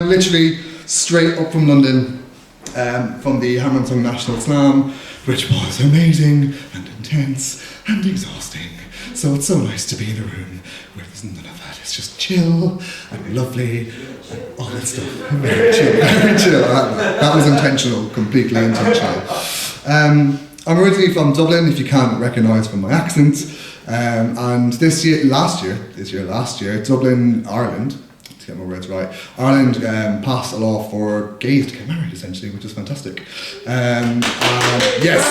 literally straight up from London, from the Hammer and Tongue National Slam, which was amazing and intense and exhausting. So it's so nice to be in a room where there's none of that. It's just chill and lovely and all that stuff. Very chill, very chill. That was intentional, completely intentional. I'm originally from Dublin, if you can't recognise from my accent. And last year, Dublin, Ireland, to get my words right, Ireland passed a law for gays to get married, essentially, which is fantastic. Yes!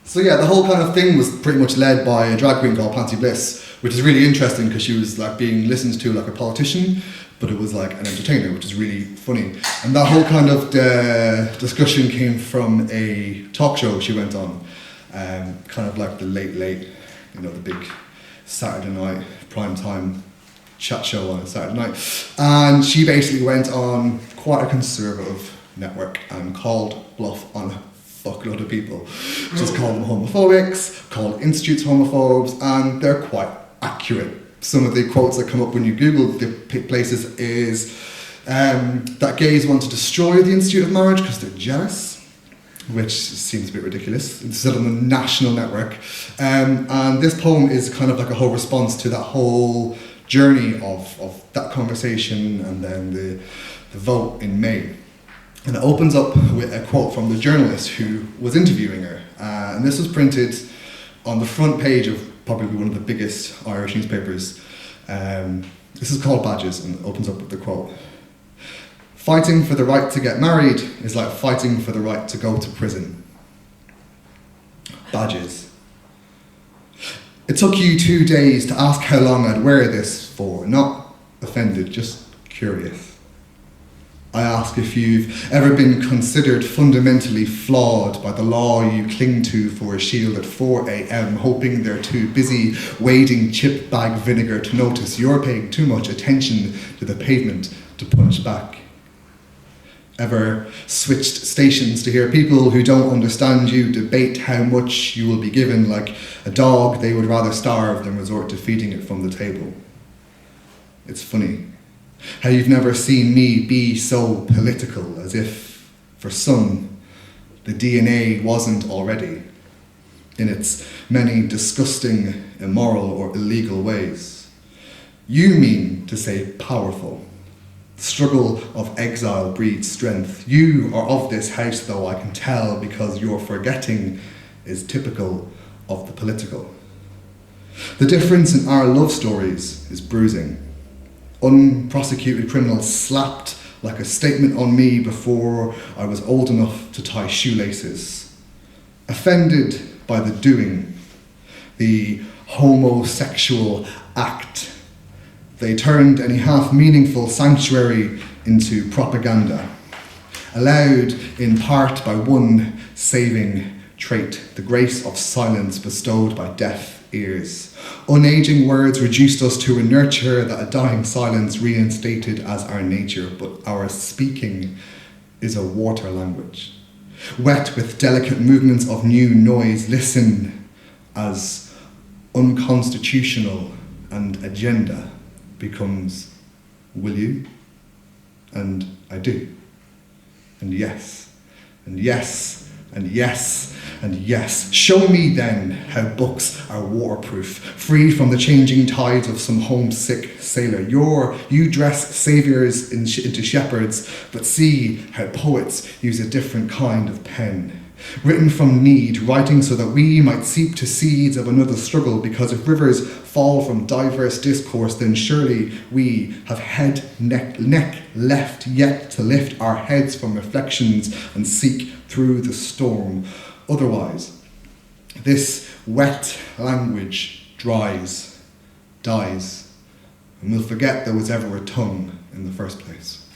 So yeah, the whole kind of thing was pretty much led by a drag queen called Panty Bliss, which is really interesting because she was like being listened to like a politician, but it was like an entertainer, which is really funny. And that whole kind of discussion came from a talk show she went on, kind of like the late, you know, the big Saturday night prime time chat show on a Saturday night. And she basically went on quite a conservative network and called bluff on a fuckload of people. Just called them homophobics, called institutes homophobes, and they're quite accurate. Some of the quotes that come up when you Google the places is that gays want to destroy the Institute of Marriage because they're jealous, which seems a bit ridiculous. It's still on the national network. And this poem is kind of like a whole response to that whole journey of that conversation and then the vote in May. And it opens up with a quote from the journalist who was interviewing her. And this was printed on the front page of probably one of the biggest Irish newspapers. This is called Badges, and it opens up with the quote. "Fighting for the right to get married is like fighting for the right to go to prison." Badges. "It took you 2 days to ask how long I'd wear this for. Not offended, just curious. I ask if you've ever been considered fundamentally flawed by the law you cling to for a shield at 4 a.m, hoping they're too busy wading chip bag vinegar to notice you're paying too much attention to the pavement to punch back. Ever switched stations to hear people who don't understand you debate how much you will be given, like a dog they would rather starve than resort to feeding it from the table. It's funny how you've never seen me be so political, as if, for some, the DNA wasn't already, in its many disgusting, immoral or illegal ways. You mean to say powerful. The struggle of exile breeds strength. You are of this house, though, I can tell, because your forgetting is typical of the political. The difference in our love stories is bruising. Unprosecuted criminals slapped like a statement on me before I was old enough to tie shoelaces. Offended by the doing, the homosexual act. They turned any half-meaningful sanctuary into propaganda, allowed in part by one saving trait, the grace of silence bestowed by deaf ears. Unaging words reduced us to a nurture that a dying silence reinstated as our nature, but our speaking is a water language. Wet with delicate movements of new noise, listen as unconstitutional and agenda becomes, will you? And I do. And yes, and yes, and yes, and yes. Show me then how books are waterproof, free from the changing tides of some homesick sailor. You dress saviours into shepherds, but see how poets use a different kind of pen. Written from need, writing so that we might seep to seeds of another struggle, because if rivers fall from diverse discourse, then surely we have head, neck left yet to lift our heads from reflections and seek through the storm. Otherwise, this wet language dies, and we'll forget there was ever a tongue in the first place.